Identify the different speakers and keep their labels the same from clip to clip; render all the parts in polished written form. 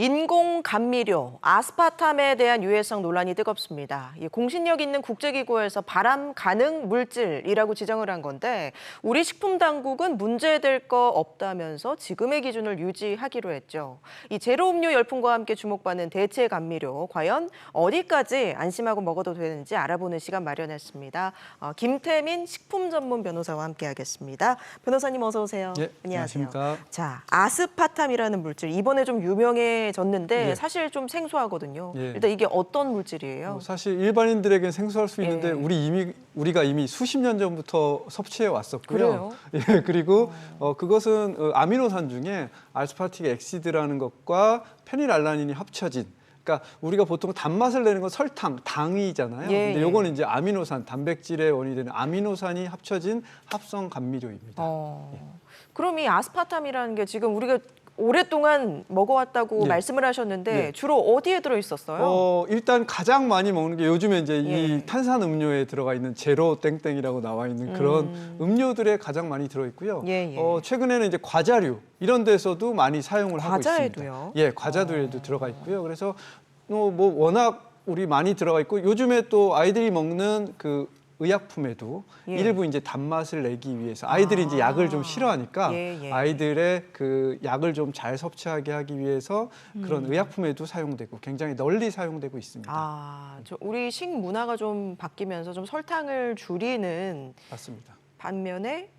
Speaker 1: 인공 감미료, 아스파탐에 대한 유해성 논란이 뜨겁습니다. 공신력 있는 국제기구에서 발암 가능 물질이라고 지정을 한 건데 우리 식품당국은 문제될 거 없다면서 지금의 기준을 유지하기로 했죠. 이 제로 음료 열풍과 함께 주목받는 대체 감미료, 과연 어디까지 안심하고 먹어도 되는지 알아보는 시간 마련했습니다. 김태민 식품 전문 변호사와 함께하겠습니다. 변호사님 어서 오세요.
Speaker 2: 예,
Speaker 1: 안녕하세요.
Speaker 2: 안녕하십니까.
Speaker 1: 자, 아스파탐이라는 물질 이번에 좀 유명해졌는데
Speaker 2: 예.
Speaker 1: 사실 좀 생소하거든요.
Speaker 2: 예.
Speaker 1: 일단 이게 어떤 물질이에요?
Speaker 2: 사실 일반인들에게는 생소할 수 있는데
Speaker 1: 예.
Speaker 2: 우리가 이미 수십 년 전부터 섭취해 왔었고요.
Speaker 1: 그래요?
Speaker 2: 예, 그리고 그것은 아미노산 중에 알스파틱 엑시드라는 것과 페닐알라닌이 합쳐진. 그러니까 우리가 보통 단맛을 내는 건 설탕, 당이잖아요.
Speaker 1: 예,
Speaker 2: 근데
Speaker 1: 예.
Speaker 2: 요거는 이제 아미노산, 단백질의 원이 되는 아미노산이 합쳐진 합성 감미료입니다.
Speaker 1: 그럼 이 아스파탐이라는 게 지금 우리가 오랫동안 먹어왔다고
Speaker 2: 예.
Speaker 1: 말씀을 하셨는데
Speaker 2: 예.
Speaker 1: 주로 어디에 들어있었어요?
Speaker 2: 일단 가장 많이 먹는 게 요즘에 이제
Speaker 1: 예.
Speaker 2: 이 탄산 음료에 들어가 있는 제로 땡땡이라고 나와 있는 그런 음료들에 가장 많이 들어 있고요.
Speaker 1: 예, 예.
Speaker 2: 최근에는 이제 과자류 이런 데서도 많이 사용을 하고
Speaker 1: 과자에도요?
Speaker 2: 있습니다. 예, 과자류에도 들어가 있고요. 그래서 뭐 워낙 우리 많이 들어가 있고 요즘에 또 아이들이 먹는 그 의약품에도
Speaker 1: 예.
Speaker 2: 일부 이제 단맛을 내기 위해서 아이들이 이제 약을 좀 싫어하니까
Speaker 1: 예, 예.
Speaker 2: 아이들의 그 약을 좀 잘 섭취하게 하기 위해서 그런 의약품에도 사용되고 굉장히 널리 사용되고 있습니다.
Speaker 1: 우리 식문화가 좀 바뀌면서 좀 설탕을 줄이는
Speaker 2: 맞습니다.
Speaker 1: 반면에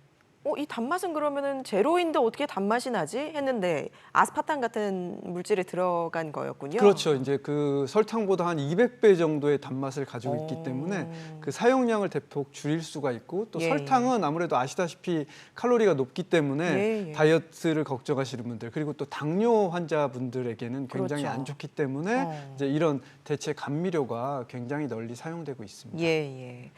Speaker 1: 이 단맛은 그러면은 제로인데 어떻게 단맛이 나지? 했는데 아스파탐 같은 물질이 들어간 거였군요.
Speaker 2: 그렇죠. 이제 그 설탕보다 한 200배 정도의 단맛을 가지고 있기 때문에 그 사용량을 대폭 줄일 수가 있고 또
Speaker 1: 예,
Speaker 2: 설탕은 아무래도 아시다시피 칼로리가 높기 때문에
Speaker 1: 예, 예.
Speaker 2: 다이어트를 걱정하시는 분들 그리고 또 당뇨 환자분들에게는 굉장히
Speaker 1: 그렇죠.
Speaker 2: 안 좋기 때문에 이제 이런 대체 감미료가 굉장히 널리 사용되고 있습니다.
Speaker 1: 예.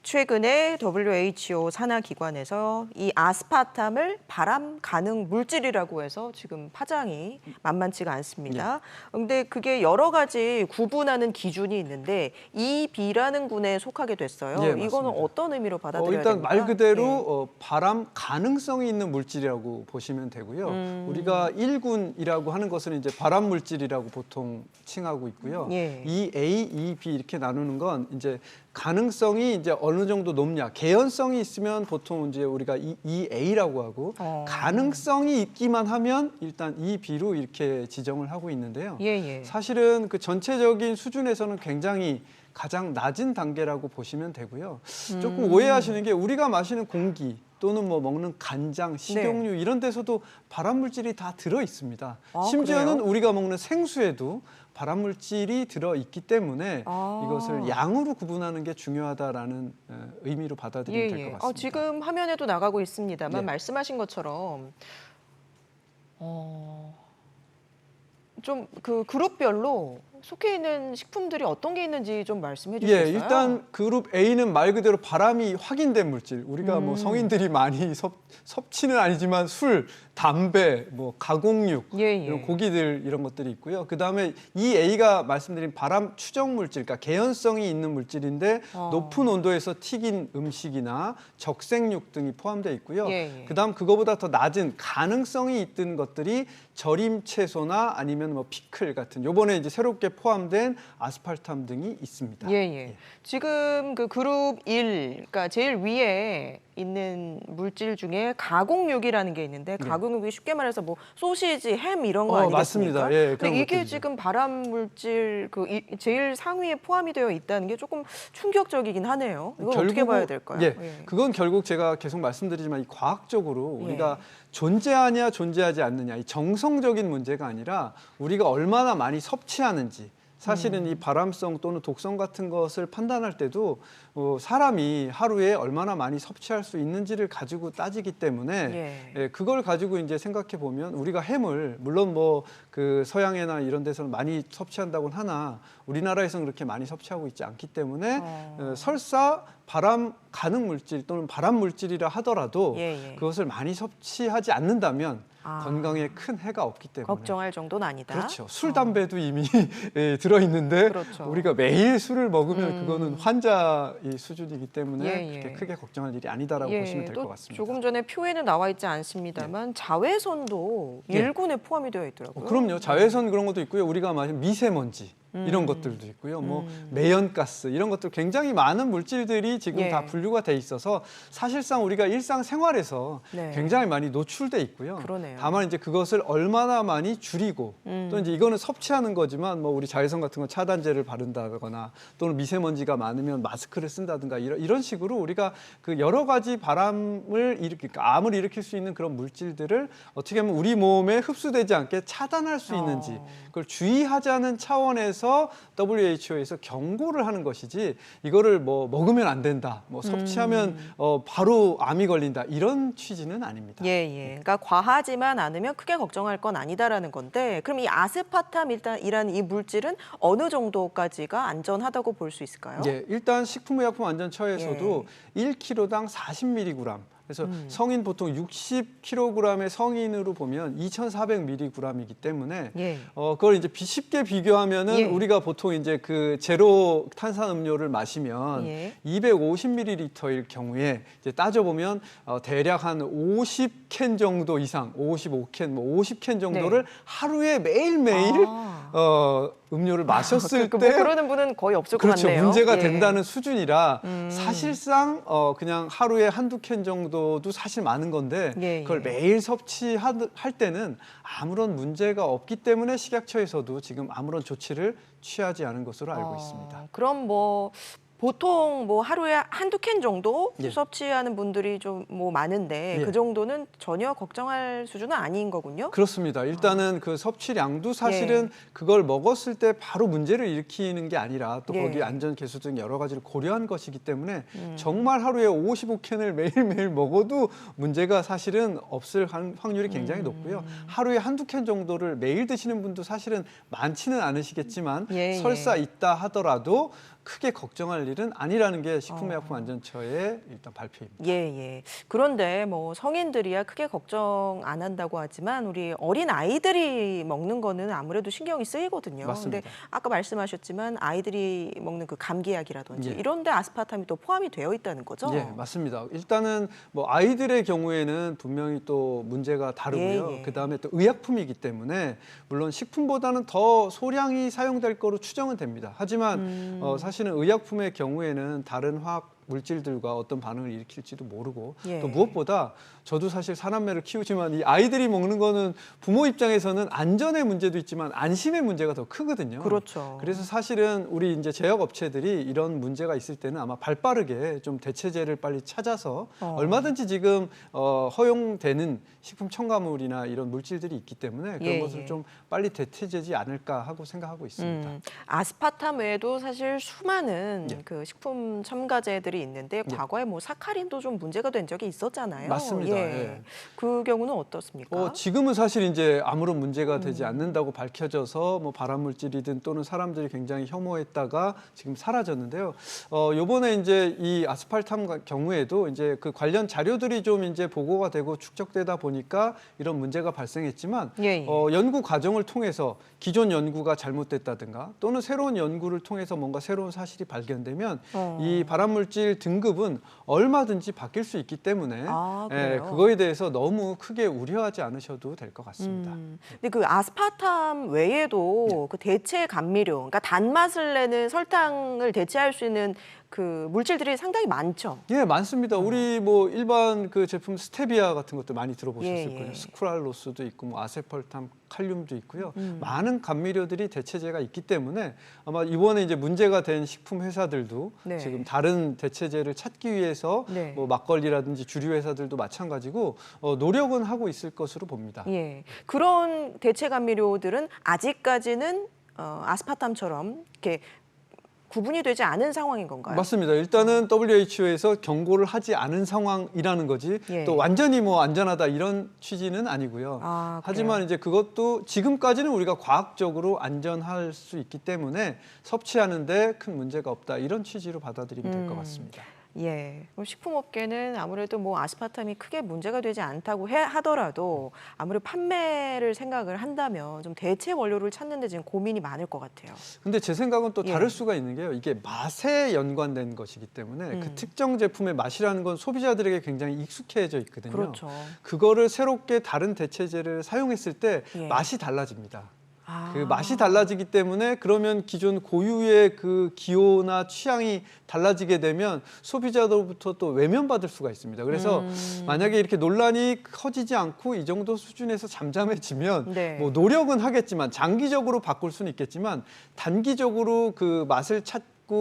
Speaker 1: 최근에 WHO 산하기관에서 이 아스파탐을 발암 가능 물질이라고 해서 지금 파장이 만만치가 않습니다. 그런데 그게 여러 가지 구분하는 기준이 있는데 EB라는 군에 속하게 됐어요.
Speaker 2: 예,
Speaker 1: 이거는
Speaker 2: 맞습니다.
Speaker 1: 어떤 의미로 받아들여야
Speaker 2: 일단
Speaker 1: 됩니까?
Speaker 2: 말 그대로
Speaker 1: 예.
Speaker 2: 발암 가능성이 있는 물질이라고 보시면 되고요. 우리가 1군이라고 하는 것은 이제 발암 물질이라고 보통 칭하고 있고요.
Speaker 1: 예.
Speaker 2: EA, EB 이렇게 나누는 건 이제 가능성이 이제 어느 정도 높냐. 개연성이 있으면 보통 이제 우리가 EA라고 하고 가능성이 있기만 하면 일단 EB로 이렇게 지정을 하고 있는데요.
Speaker 1: 예.
Speaker 2: 사실은 그 전체적인 수준에서는 굉장히 가장 낮은 단계라고 보시면 되고요. 조금 오해하시는 게 우리가 마시는 공기 또는 뭐 먹는 간장, 식용유 이런 데서도 발암물질이 다 들어 있습니다. 심지어는
Speaker 1: 그래요?
Speaker 2: 우리가 먹는 생수에도 발암물질이 들어 있기 때문에 이것을 양으로 구분하는 게 중요하다라는 의미로 받아들이면 될 것 같습니다.
Speaker 1: 지금 화면에도 나가고 있습니다만
Speaker 2: 예.
Speaker 1: 말씀하신 것처럼 좀 그 그룹별로 속해 있는 식품들이 어떤 게 있는지 좀 말씀해 주시겠어요?
Speaker 2: 예, 일단 그룹 A는 말 그대로 발암이 확인된 물질. 우리가 뭐 성인들이 많이 섭취는 아니지만 술, 담배, 뭐 가공육,
Speaker 1: 예.
Speaker 2: 이런 고기들 이런 것들이 있고요. 그다음에 이 A가 말씀드린 발암 추정 물질, 그러니까 개연성이 있는 물질인데 높은 온도에서 튀긴 음식이나 적색육 등이 포함되어 있고요.
Speaker 1: 예.
Speaker 2: 그다음 그거보다 더 낮은 가능성이 있던 것들이 절임 채소나 아니면 뭐 피클 같은 요번에 이제 새롭게 포함된 아스팔탐 등이 있습니다.
Speaker 1: 예. 지금 그 그룹 1, 그러니까 제일 위에 있는 물질 중에 가공육이라는 게 있는데 가공육이 쉽게 말해서 뭐 소시지, 햄 이런 거 아니겠습니까?
Speaker 2: 맞습니다. 예, 그런
Speaker 1: 근데 이게
Speaker 2: 것들이죠.
Speaker 1: 지금 발암 물질 제일 상위에 포함이 되어 있다는 게 조금 충격적이긴 하네요. 이건 어떻게 봐야 될까요?
Speaker 2: 예, 그건 결국 제가 계속 말씀드리지만 이 과학적으로 우리가 존재하냐 존재하지 않느냐 이 정성적인 문제가 아니라 우리가 얼마나 많이 섭취하는지 사실은 이 발암성 또는 독성 같은 것을 판단할 때도 사람이 하루에 얼마나 많이 섭취할 수 있는지를 가지고 따지기 때문에 그걸 가지고 이제 생각해 보면 우리가 햄을 물론 뭐 그 서양이나 이런 데서는 많이 섭취한다고는 하나 우리나라에서는 그렇게 많이 섭취하고 있지 않기 때문에 설사 발암 가능 물질 또는 발암 물질이라 하더라도 그것을 많이 섭취하지 않는다면 건강에 큰 해가 없기 때문에
Speaker 1: 걱정할 정도는 아니다.
Speaker 2: 그렇죠. 술, 담배도 이미 예, 들어있는데
Speaker 1: 그렇죠.
Speaker 2: 우리가 매일 술을 먹으면 그거는 환자의 수준이기 때문에
Speaker 1: 예,
Speaker 2: 그렇게
Speaker 1: 예.
Speaker 2: 크게 걱정할 일이 아니다라고 보시면 될
Speaker 1: 또
Speaker 2: 것 같습니다.
Speaker 1: 조금 전에 표에는 나와 있지 않습니다만 자외선도
Speaker 2: 예.
Speaker 1: 일군에 포함이 되어 있더라고요.
Speaker 2: 그럼요. 자외선 그런 것도 있고요. 우리가 마신 미세먼지 이런 것들도 있고요. 뭐 매연가스 이런 것들 굉장히 많은 물질들이 지금
Speaker 1: 예.
Speaker 2: 다 분류가 돼 있어서 사실상 우리가 일상생활에서
Speaker 1: 네.
Speaker 2: 굉장히 많이 노출돼 있고요.
Speaker 1: 그러네요.
Speaker 2: 다만 이제 그것을 얼마나 많이 줄이고 또 이제 이거는 섭취하는 거지만 뭐 우리 자외선 같은 거 차단제를 바른다거나 또는 미세먼지가 많으면 마스크를 쓴다든가 이런 식으로 우리가 그 여러 가지 바람을 암을 일으킬 수 있는 그런 물질들을 어떻게 하면 우리 몸에 흡수되지 않게 차단할 수 있는지 그걸 주의하자는 차원에서 WHO에서 경고를 하는 것이지 이거를 뭐 먹으면 안 된다, 뭐 섭취하면 바로 암이 걸린다 이런 취지는 아닙니다.
Speaker 1: 예. 그러니까 과하지만 않으면 크게 걱정할 건 아니다라는 건데 그럼 이 아스파탐이라는 이 물질은 어느 정도까지가 안전하다고 볼 수 있을까요?
Speaker 2: 예, 일단 식품의약품안전처에서도 1kg당 40mg. 그래서 성인 보통 60kg의 성인으로 보면 2,400mg이기 때문에
Speaker 1: 예.
Speaker 2: 그걸 이제 쉽게 비교하면은
Speaker 1: 예.
Speaker 2: 우리가 보통 이제 그 제로 탄산음료를 마시면
Speaker 1: 예.
Speaker 2: 250ml일 경우에 이제 따져보면 대략 한 50캔 정도 이상, 55캔, 뭐 50캔 정도를 하루에 매일매일 음료를 마셨을
Speaker 1: 못
Speaker 2: 때
Speaker 1: 그러는 분은 거의 없을 것
Speaker 2: 그렇죠.
Speaker 1: 같네요.
Speaker 2: 문제가
Speaker 1: 예.
Speaker 2: 된다는 수준이라 사실상 그냥 하루에 한두 캔 정도도 사실 많은 건데
Speaker 1: 예.
Speaker 2: 그걸 매일 섭취할 때는 아무런 문제가 없기 때문에 식약처에서도 지금 아무런 조치를 취하지 않은 것으로 알고 있습니다.
Speaker 1: 그럼 뭐 보통 뭐 하루에 한두 캔 정도
Speaker 2: 예.
Speaker 1: 섭취하는 분들이 좀 뭐 많은데
Speaker 2: 예.
Speaker 1: 그 정도는 전혀 걱정할 수준은 아닌 거군요.
Speaker 2: 그렇습니다. 일단은 그 섭취량도 사실은 그걸 먹었을 때 바로 문제를 일으키는 게 아니라 또 거기 안전 개수 등 여러 가지를 고려한 것이기 때문에 정말 하루에 55캔을 매일매일 먹어도 문제가 사실은 없을 확률이 굉장히 높고요. 하루에 한두 캔 정도를 매일 드시는 분도 사실은 많지는 않으시겠지만 설사 있다 하더라도 크게 걱정할 일은 아니라는 게 식품의약품안전처의 일단 발표입니다.
Speaker 1: 예. 그런데 뭐 성인들이야 크게 걱정 안 한다고 하지만 우리 어린 아이들이 먹는 거는 아무래도 신경이 쓰이거든요.
Speaker 2: 맞습니다.
Speaker 1: 근데 아까 말씀하셨지만 아이들이 먹는 그 감기약이라든지
Speaker 2: 예.
Speaker 1: 이런 데 아스파탐이 또 포함이 되어 있다는 거죠?
Speaker 2: 예, 맞습니다. 일단은 뭐 아이들의 경우에는 분명히 또 문제가 다르고요. 그다음에 또 의약품이기 때문에 물론 식품보다는 더 소량이 사용될 거로 추정은 됩니다. 하지만 사실은 의약품의 경우에는 다른 화학 물질들과 어떤 반응을 일으킬지도 모르고 또 무엇보다 저도 사실 사남매를 키우지만 이 아이들이 먹는 거는 부모 입장에서는 안전의 문제도 있지만 안심의 문제가 더 크거든요.
Speaker 1: 그렇죠.
Speaker 2: 그래서 사실은 우리 이제 제약업체들이 이런 문제가 있을 때는 아마 발빠르게 좀 대체제를 빨리 찾아서 얼마든지 지금 허용되는 식품 첨가물이나 이런 물질들이 있기 때문에 그런 것을 좀 빨리 대체되지 않을까 하고 생각하고 있습니다.
Speaker 1: 아스파탐 외에도 사실 수많은 그 식품 첨가제들이 있는데 과거에 뭐 사카린도 좀 문제가 된 적이 있었잖아요.
Speaker 2: 맞습니다. 예.
Speaker 1: 그 경우는 어떻습니까?
Speaker 2: 지금은 사실 이제 아무런 문제가 되지 않는다고 밝혀져서 뭐 발암물질이든 또는 사람들이 굉장히 혐오했다가 지금 사라졌는데요. 요번에 이제 이 아스팔탐 경우에도 이제 그 관련 자료들이 좀 이제 보고가 되고 축적되다 보니까 이런 문제가 발생했지만 연구 과정을 통해서 기존 연구가 잘못됐다든가 또는 새로운 연구를 통해서 뭔가 새로운 사실이 발견되면 이 발암물질 등급은 얼마든지 바뀔 수 있기 때문에 그거에 대해서 너무 크게 우려하지 않으셔도 될 것 같습니다.
Speaker 1: 근데 그 아스파탐 외에도 그 대체 감미료, 그러니까 단맛을 내는 설탕을 대체할 수 있는 그 물질들이 상당히 많죠.
Speaker 2: 예, 많습니다. 우리 뭐 일반 그 제품 스테비아 같은 것도 많이 들어보셨을 거예요. 스쿠랄로스도 있고 뭐 아세펄탐, 칼륨도 있고요. 많은 감미료들이 대체제가 있기 때문에 아마 이번에 이제 문제가 된 식품 회사들도 지금 다른 대체제를 찾기 위해서 뭐 막걸리라든지 주류 회사들도 마찬가지고 노력은 하고 있을 것으로 봅니다.
Speaker 1: 그런 대체 감미료들은 아직까지는 아스파탐처럼 이렇게 구분이 되지 않은 상황인 건가요?
Speaker 2: 맞습니다. 일단은 WHO에서 경고를 하지 않은 상황이라는 거지 또 완전히 뭐 안전하다 이런 취지는 아니고요. 하지만 이제 그것도 지금까지는 우리가 과학적으로 안전할 수 있기 때문에 섭취하는데 큰 문제가 없다 이런 취지로 받아들이면 될 것 같습니다.
Speaker 1: 예. 그럼 식품업계는 아무래도 뭐 아스파탐이 크게 문제가 되지 않다고 하더라도 아무래도 판매를 생각을 한다면 좀 대체 원료를 찾는데 지금 고민이 많을 것 같아요.
Speaker 2: 근데 제 생각은 또
Speaker 1: 예.
Speaker 2: 다를 수가 있는 게요. 이게 맛에 연관된 것이기 때문에 그 특정 제품의 맛이라는 건 소비자들에게 굉장히 익숙해져 있거든요.
Speaker 1: 그렇죠.
Speaker 2: 그거를 새롭게 다른 대체제를 사용했을 때
Speaker 1: 예.
Speaker 2: 맛이 달라집니다.
Speaker 1: 아.
Speaker 2: 그 맛이 달라지기 때문에 그러면 기존 고유의 그 기호나 취향이 달라지게 되면 소비자로부터 또 외면받을 수가 있습니다. 그래서 만약에 이렇게 논란이 커지지 않고 이 정도 수준에서 잠잠해지면
Speaker 1: 네.
Speaker 2: 뭐 노력은 하겠지만 장기적으로 바꿀 수는 있겠지만 단기적으로 그 맛을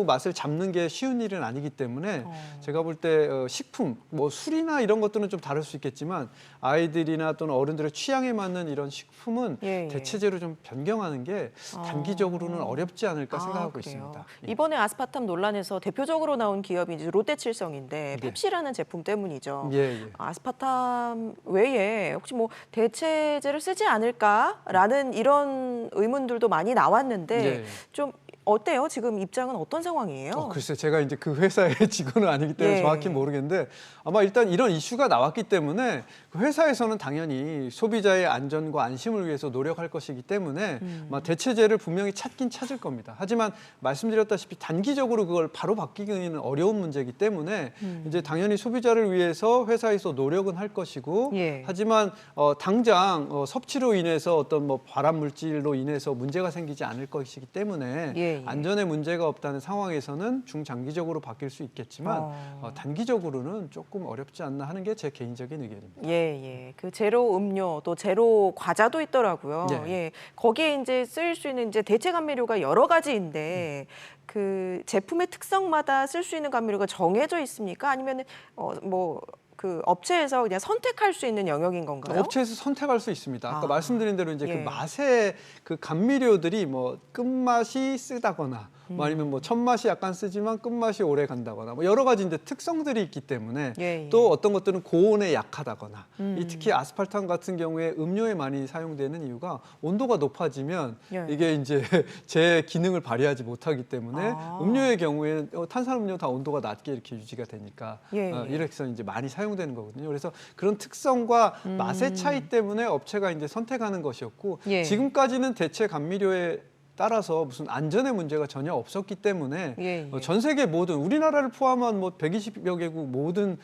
Speaker 2: 맛을 잡는 게 쉬운 일은 아니기 때문에 제가 볼 때 식품, 뭐 술이나 이런 것들은 좀 다를 수 있겠지만 아이들이나 또는 어른들의 취향에 맞는 이런 식품은
Speaker 1: 예, 예.
Speaker 2: 대체제로 좀 변경하는 게 단기적으로는 어렵지 않을까 생각하고
Speaker 1: 그래요.
Speaker 2: 있습니다. 예.
Speaker 1: 이번에 아스파탐 논란에서 대표적으로 나온 기업이 이제 롯데칠성인데 펩시라는 제품 때문이죠.
Speaker 2: 예, 예.
Speaker 1: 아스파탐 외에 혹시 뭐 대체제를 쓰지 않을까라는 이런 의문들도 많이 나왔는데
Speaker 2: 예.
Speaker 1: 좀 어때요? 지금 입장은 어떤 상황이에요?
Speaker 2: 글쎄 제가 이제 그 회사의 직원은 아니기 때문에
Speaker 1: 예.
Speaker 2: 정확히 모르겠는데 아마 일단 이런 이슈가 나왔기 때문에 그 회사에서는 당연히 소비자의 안전과 안심을 위해서 노력할 것이기 때문에 아마 대체제를 분명히 찾긴 찾을 겁니다. 하지만 말씀드렸다시피 단기적으로 그걸 바로 바뀌기는 어려운 문제이기 때문에 이제 당연히 소비자를 위해서 회사에서 노력은 할 것이고
Speaker 1: 예.
Speaker 2: 하지만 당장 섭취로 인해서 어떤 뭐 발암 물질로 인해서 문제가 생기지 않을 것이기 때문에
Speaker 1: 예.
Speaker 2: 안전에 문제가 없다는 상황에서는 중장기적으로 바뀔 수 있겠지만 단기적으로는 조금 어렵지 않나 하는 게 제 개인적인 의견입니다.
Speaker 1: 예. 그 제로 음료 또 제로 과자도 있더라고요.
Speaker 2: 예.
Speaker 1: 예. 거기에 이제 쓰일 수 있는 이제 대체 감미료가 여러 가지인데 그 제품의 특성마다 쓸 수 있는 감미료가 정해져 있습니까? 아니면은 뭐 그 업체에서 그냥 선택할 수 있는 영역인 건가요?
Speaker 2: 업체에서 선택할 수 있습니다. 아까 말씀드린 대로 이제
Speaker 1: 예.
Speaker 2: 그 맛의 그 감미료들이 뭐 끝맛이 쓰다거나 뭐 아니면 뭐 첫맛이 약간 쓰지만 끝맛이 오래 간다거나 뭐 여러 가지 이제 특성들이 있기 때문에
Speaker 1: 예.
Speaker 2: 또 어떤 것들은 고온에 약하다거나 이 특히 아스팔탐 같은 경우에 음료에 많이 사용되는 이유가 온도가 높아지면
Speaker 1: 예.
Speaker 2: 이게 이제 제 기능을 발휘하지 못하기 때문에 음료의 경우에 탄산음료 다 온도가 낮게 이렇게 유지가 되니까
Speaker 1: 예.
Speaker 2: 이렇게 해서 이제 많이 사용되는 거거든요. 그래서 그런 특성과 맛의 차이 때문에 업체가 이제 선택하는 것이었고
Speaker 1: 예.
Speaker 2: 지금까지는 대체 감미료에 따라서 무슨 안전의 문제가 전혀 없었기 때문에
Speaker 1: 예.
Speaker 2: 전 세계 모든 우리나라를 포함한 뭐 120여 개국 모든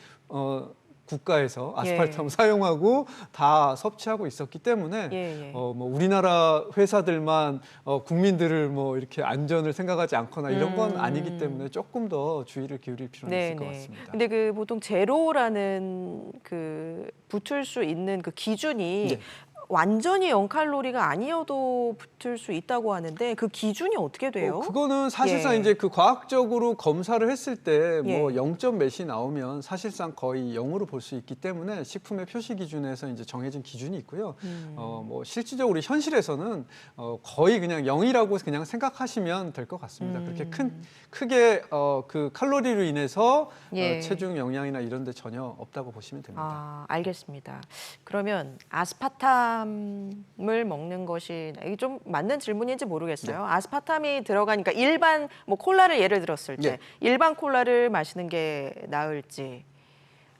Speaker 2: 국가에서 아스팔탐을 사용하고 다 섭취하고 있었기 때문에
Speaker 1: 예.
Speaker 2: 뭐 우리나라 회사들만 국민들을 뭐 이렇게 안전을 생각하지 않거나 이런 건 아니기 때문에 조금 더 주의를 기울일 필요는 있을 것 같습니다.
Speaker 1: 근데 그 보통 제로라는 그 붙을 수 있는 그 기준이
Speaker 2: 네.
Speaker 1: 완전히 0칼로리가 아니어도 붙을 수 있다고 하는데 그 기준이 어떻게 돼요?
Speaker 2: 그거는 사실상
Speaker 1: 예.
Speaker 2: 이제 그 과학적으로 검사를 했을 때 뭐
Speaker 1: 예.
Speaker 2: 0점 몇이 나오면 사실상 거의 0으로 볼 수 있기 때문에 식품의 표시 기준에서 이제 정해진 기준이 있고요. 뭐 실질적으로 현실에서는 거의 그냥 0이라고 그냥 생각하시면 될 것 같습니다. 그렇게 크게 그 칼로리로 인해서
Speaker 1: 예.
Speaker 2: 체중 영향이나 이런 데 전혀 없다고 보시면 됩니다.
Speaker 1: 알겠습니다. 그러면 아스파탐을 먹는 것이 이게 좀 맞는 질문인지 모르겠어요. 아스파탐이 들어가니까 일반 뭐 콜라를 예를 들었을 때 일반 콜라를 마시는 게 나을지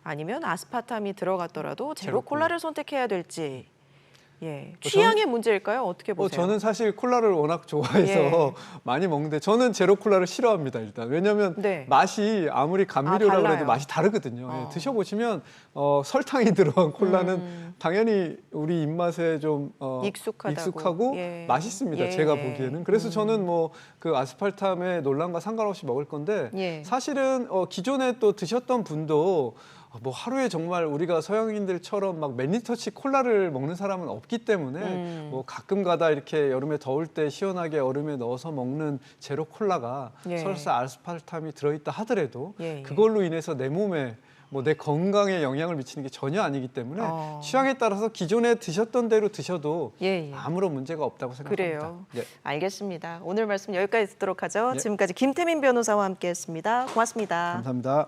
Speaker 1: 아니면 아스파탐이 들어갔더라도 제로 콜라를 선택해야 될지. 예. 취향의 문제일까요? 어떻게 보세요?
Speaker 2: 저는 사실 콜라를 워낙 좋아해서 많이 먹는데 저는 제로 콜라를 싫어합니다. 일단 왜냐하면 맛이 아무리 감미료라고
Speaker 1: 달라요.
Speaker 2: 해도 맛이 다르거든요. 드셔보시면 설탕이 들어간 콜라는 당연히 우리 입맛에 좀 익숙하고 맛있습니다. 제가 보기에는. 그래서 저는 뭐 그 아스팔탐의 논란과 상관없이 먹을 건데 사실은 기존에 또 드셨던 분도 뭐 하루에 정말 우리가 서양인들처럼 막 몇 리터씩 콜라를 먹는 사람은 없기 때문에 뭐 가끔 가다 이렇게 여름에 더울 때 시원하게 얼음에 넣어서 먹는 제로 콜라가 설사 아스팔탐이 들어있다 하더라도 그걸로 인해서 내 몸에 뭐 내 건강에 영향을 미치는 게 전혀 아니기 때문에 취향에 따라서 기존에 드셨던 대로 드셔도 아무런 문제가 없다고 생각합니다.
Speaker 1: 그래요. 알겠습니다. 오늘 말씀 여기까지 듣도록 하죠. 지금까지 김태민 변호사와 함께했습니다. 고맙습니다.
Speaker 2: 감사합니다.